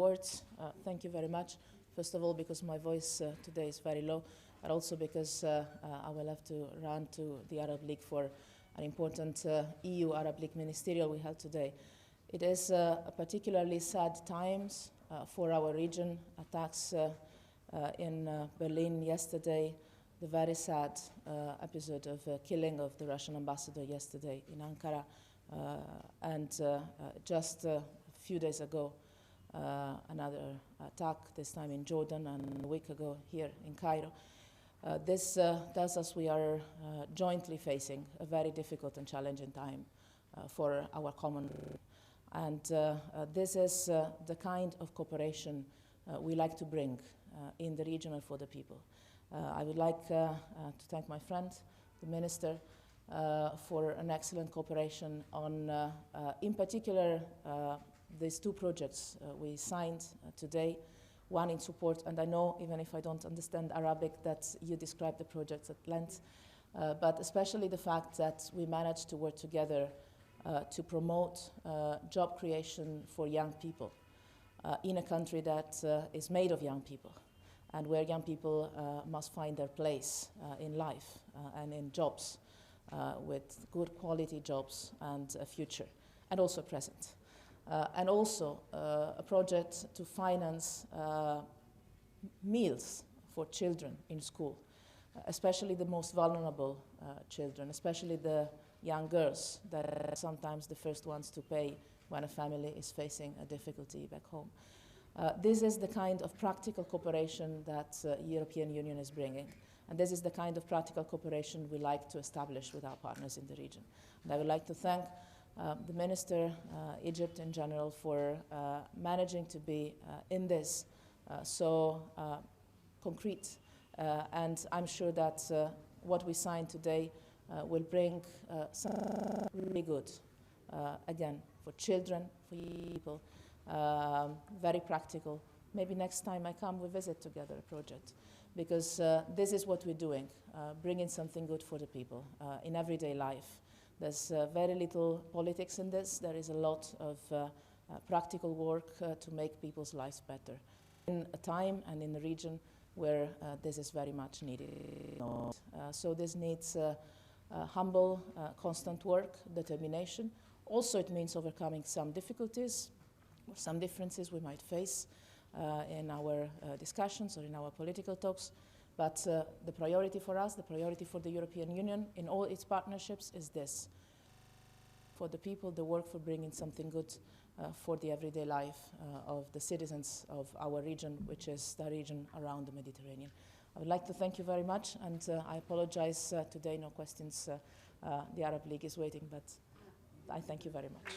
words. Thank you very much. First of all, because my voice today is very low, but also because I will have to run to the Arab League for an important EU-Arab League Ministerial we held today. It is a particularly sad times for our region. Attacks in Berlin yesterday, the very sad episode of killing of the Russian ambassador yesterday in Ankara, and just a few days ago, another attack, this time in Jordan, and a week ago here in Cairo. This tells us we are jointly facing a very difficult and challenging time for our common. And this is the kind of cooperation we like to bring in the region and for the people. I would like to thank my friend, the Minister, for an excellent cooperation on, in particular, these two projects we signed today, one in support, and I know, even if I don't understand Arabic, that you described the projects at length, but especially the fact that we managed to work together to promote job creation for young people in a country that is made of young people, and where young people must find their place in life and in jobs, with good quality jobs and a future, and also present. And also a project to finance meals for children in school, especially the most vulnerable children, especially the young girls that are sometimes the first ones to pay when a family is facing a difficulty back home. This is the kind of practical cooperation that the European Union is bringing. And this is the kind of practical cooperation we like to establish with our partners in the region. And I would like to thank the Minister, Egypt in general, for managing to be in this so concrete. And I'm sure that what we signed today will bring something really good, again, for children, for people, very practical. Maybe next time I come, we visit together a project, because this is what we're doing, bringing something good for the people in everyday life. There's very little politics in this. There is a lot of practical work to make people's lives better in a time and in a region where this is very much needed. So this needs humble, constant work, determination. Also, it means overcoming some difficulties or some differences we might face in our discussions or in our political talks. But the priority for us, the priority for the European Union in all its partnerships is this: for the people, the work for bringing something good for the everyday life of the citizens of our region, which is the region around the Mediterranean. I would like to thank you very much, and I apologize today, no questions. The Arab League is waiting, but I thank you very much.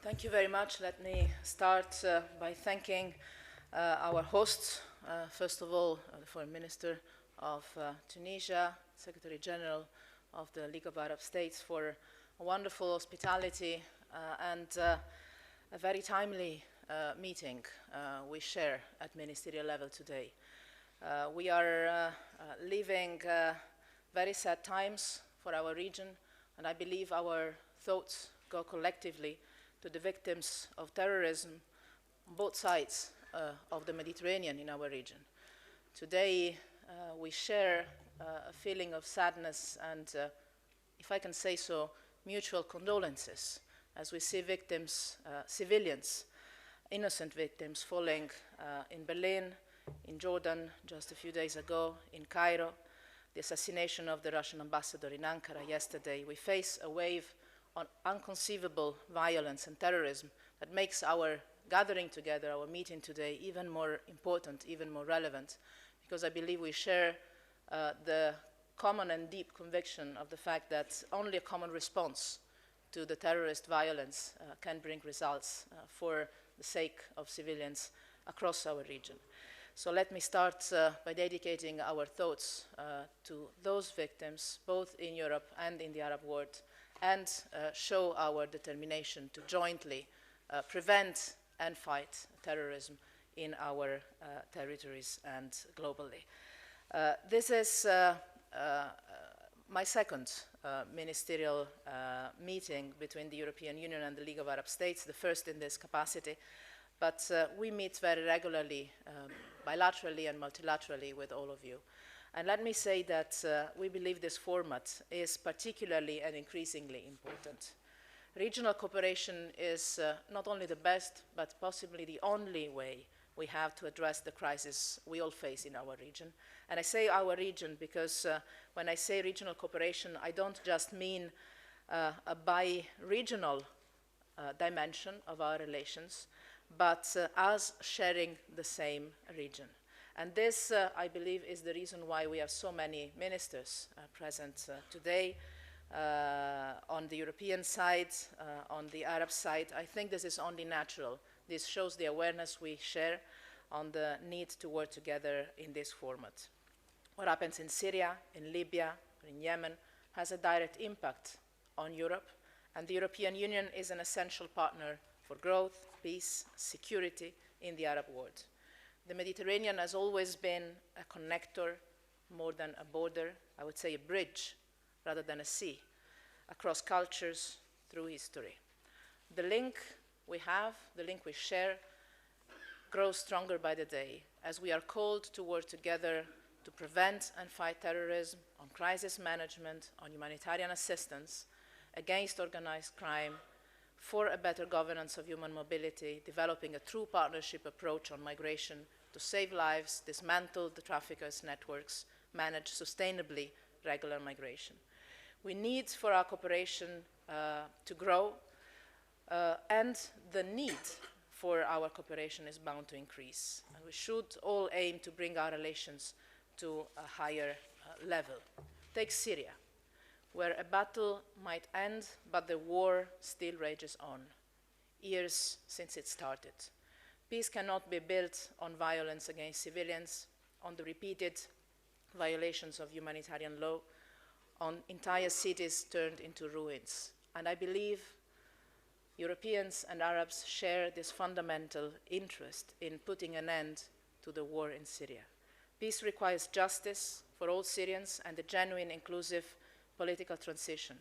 Thank you very much. Let me start by thanking our hosts. First of all, the Foreign Minister of Tunisia, Secretary General of the League of Arab States, for a wonderful hospitality and a very timely meeting we share at ministerial level today. We are living very sad times for our region, and I believe our thoughts go collectively to the victims of terrorism on both sides of the Mediterranean in our region. Today, we share a feeling of sadness and, if I can say so, mutual condolences as we see victims, civilians, innocent victims falling in Berlin, in Jordan just a few days ago, in Cairo, the assassination of the Russian ambassador in Ankara yesterday. We face a wave of unconceivable violence and terrorism that makes our gathering together, our meeting today, even more important, even more relevant, because I believe we share the common and deep conviction of the fact that only a common response to the terrorist violence can bring results for the sake of civilians across our region. So let me start by dedicating our thoughts to those victims, both in Europe and in the Arab world, and show our determination to jointly prevent and fight terrorism in our territories and globally. This is my second ministerial meeting between the European Union and the League of Arab States, the first in this capacity. But we meet very regularly, bilaterally and multilaterally with all of you. And let me say that we believe this format is particularly and increasingly important. Regional cooperation is not only the best, but possibly the only way we have to address the crisis we all face in our region. And I say our region because when I say regional cooperation, I don't just mean a bi-regional dimension of our relations, but us sharing the same region. And this, I believe, is the reason why we have so many ministers present today on the European side, on the Arab side. I think this is only natural. This shows the awareness we share on the need to work together in this format. What happens in Syria, in Libya, or in Yemen has a direct impact on Europe, and the European Union is an essential partner for growth, peace, security in the Arab world. The Mediterranean has always been a connector more than a border, I would say a bridge rather than a sea, across cultures through history. The link we have, the link we share, grows stronger by the day as we are called to work together to prevent and fight terrorism, on crisis management, on humanitarian assistance, against organized crime, for a better governance of human mobility, developing a true partnership approach on migration to save lives, dismantle the traffickers' networks, manage sustainably regular migration. We need for our cooperation to grow, and the need for our cooperation is bound to increase. And we should all aim to bring our relations to a higher level. Take Syria, where a battle might end, but the war still rages on, years since it started. Peace cannot be built on violence against civilians, on the repeated violations of humanitarian law, on entire cities turned into ruins. And I believe Europeans and Arabs share this fundamental interest in putting an end to the war in Syria. Peace requires justice for all Syrians and a genuine, inclusive political transition.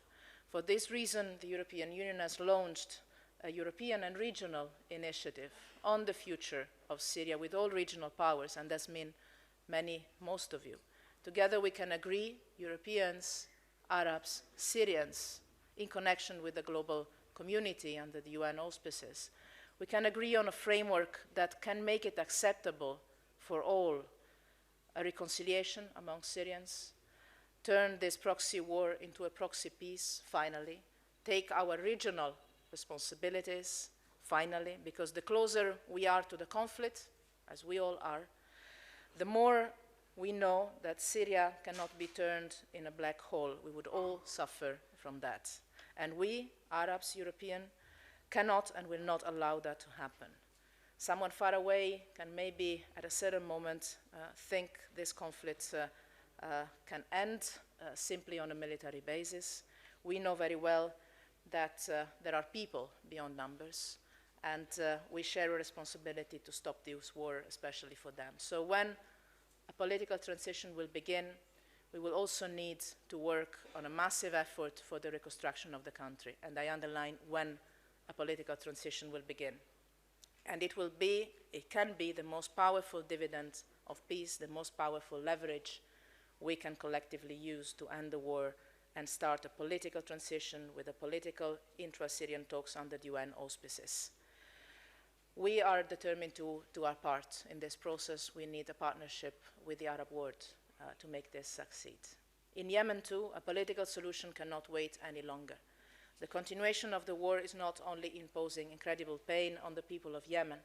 For this reason, the European Union has launched a European and regional initiative on the future of Syria with all regional powers, and that's most of you. Together we can agree, Europeans, Arabs, Syrians, in connection with the global community under the UN auspices. We can agree on a framework that can make it acceptable for all, a reconciliation among Syrians, turn this proxy war into a proxy peace, finally, take our regional responsibilities, finally, because the closer we are to the conflict, as we all are, the more we know that Syria cannot be turned in a black hole. We would all suffer from that. And we, Arabs, Europeans, cannot and will not allow that to happen. Someone far away can maybe at a certain moment think this conflict can end simply on a military basis. We know very well that there are people beyond numbers, and we share a responsibility to stop this war, especially for them. So when a political transition will begin, we will also need to work on a massive effort for the reconstruction of the country, and I underline when a political transition will begin. And it can be the most powerful dividend of peace, the most powerful leverage we can collectively use to end the war and start a political transition with a political intra-Syrian talks under the UN auspices. We are determined to do our part in this process. We need a partnership with the Arab world to make this succeed. In Yemen too, a political solution cannot wait any longer. The continuation of the war is not only imposing incredible pain on the people of Yemen,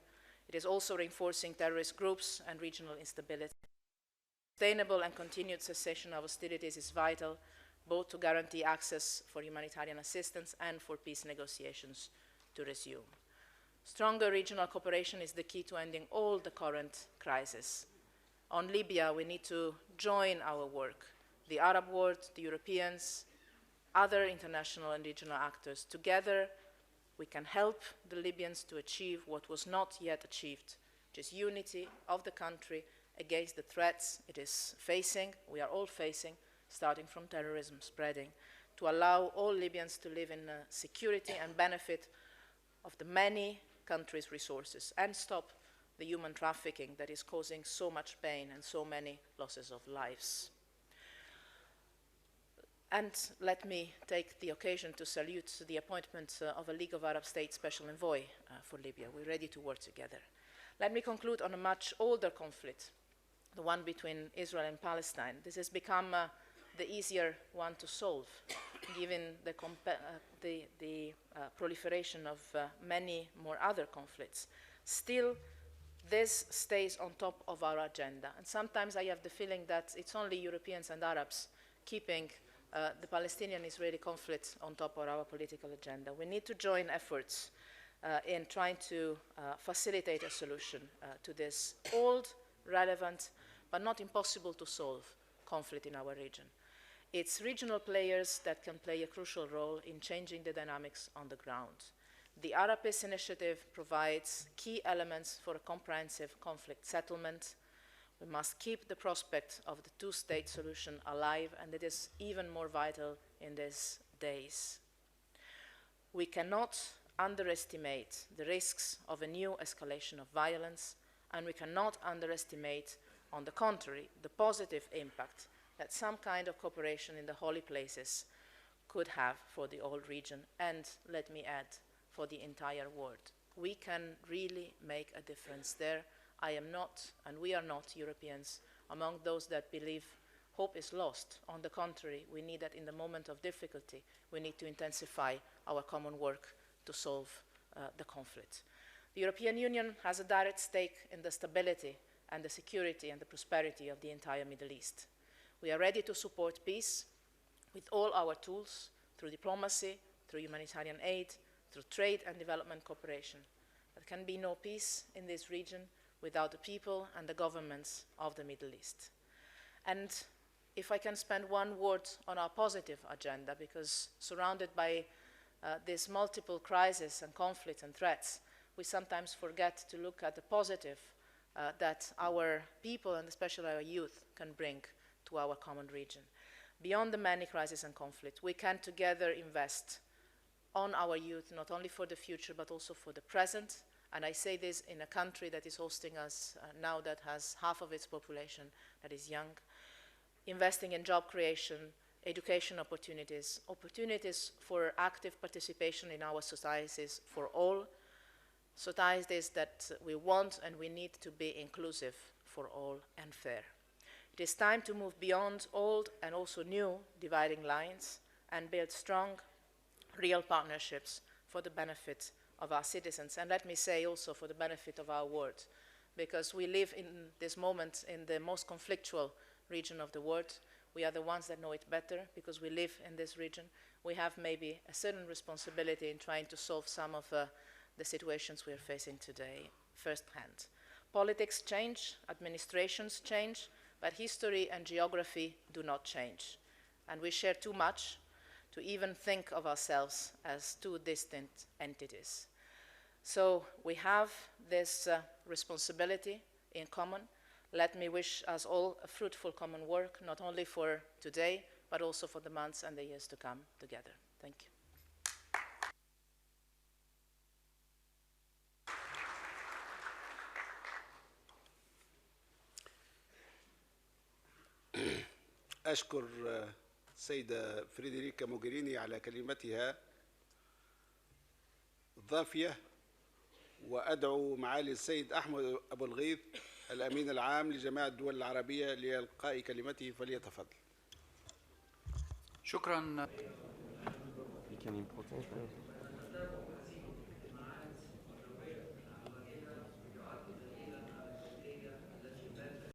it is also reinforcing terrorist groups and regional instability. Sustainable and continued cessation of hostilities is vital, both to guarantee access for humanitarian assistance and for peace negotiations to resume. Stronger regional cooperation is the key to ending all the current crises. On Libya, we need to join our work. The Arab world, the Europeans, other international and regional actors. Together, we can help the Libyans to achieve what was not yet achieved, which is unity of the country against the threats it is facing, we are all facing, starting from terrorism spreading, to allow all Libyans to live in security and benefit of the many countries' resources, and stop the human trafficking that is causing so much pain and so many losses of lives. And let me take the occasion to salute the appointment of a League of Arab States Special Envoy for Libya. We're ready to work together. Let me conclude on a much older conflict, the one between Israel and Palestine. This has become the easier one to solve, given the proliferation of many more other conflicts. Still, this stays on top of our agenda. And sometimes I have the feeling that it's only Europeans and Arabs keeping the Palestinian-Israeli conflict on top of our political agenda. We need to join efforts in trying to facilitate a solution to this old, relevant, but not impossible to solve conflict in our region. It's regional players that can play a crucial role in changing the dynamics on the ground. The Arab Peace Initiative provides key elements for a comprehensive conflict settlement. We must keep the prospect of the two-state solution alive, and it is even more vital in these days. We cannot underestimate the risks of a new escalation of violence, and we cannot underestimate, on the contrary, the positive impact that some kind of cooperation in the holy places could have for the whole region, and, let me add, for the entire world. We can really make a difference there. I am not, and we are not, Europeans, among those that believe hope is lost. On the contrary, we need that in the moment of difficulty, we need to intensify our common work to solve the conflict. The European Union has a direct stake in the stability and the security and the prosperity of the entire Middle East. We are ready to support peace with all our tools, through diplomacy, through humanitarian aid, through trade and development cooperation. There can be no peace in this region without the people and the governments of the Middle East. And if I can spend one word on our positive agenda, because surrounded by these multiple crises and conflicts and threats, we sometimes forget to look at the positive that our people, and especially our youth, can bring to our common region. Beyond the many crises and conflicts, we can together invest on our youth, not only for the future, but also for the present. And I say this in a country that is hosting us now, that has half of its population that is young. Investing in job creation, education opportunities, opportunities for active participation in our societies for all, societies that we want and we need to be inclusive for all and fair. It is time to move beyond old and also new dividing lines and build strong, real partnerships for the benefit of our citizens, and let me say also for the benefit of our world, because we live in this moment in the most conflictual region of the world. We are the ones that know it better because we live in this region. We have maybe a certain responsibility in trying to solve some of the situations we are facing today firsthand. Politics change, administrations change, but history and geography do not change. And we share too much to even think of ourselves as two distant entities. So we have this responsibility in common. Let me wish us all a fruitful common work, not only for today, but also for the months and the years to come together. Thank you. أشكر السيدة فريدريكا موغيريني على كلمتها الضافية، وأدعو معالي السيد أحمد أبو الغيث الأمين العام لجماعة الدول العربية لإلقاء كلمته، فليتفضل. شكرا.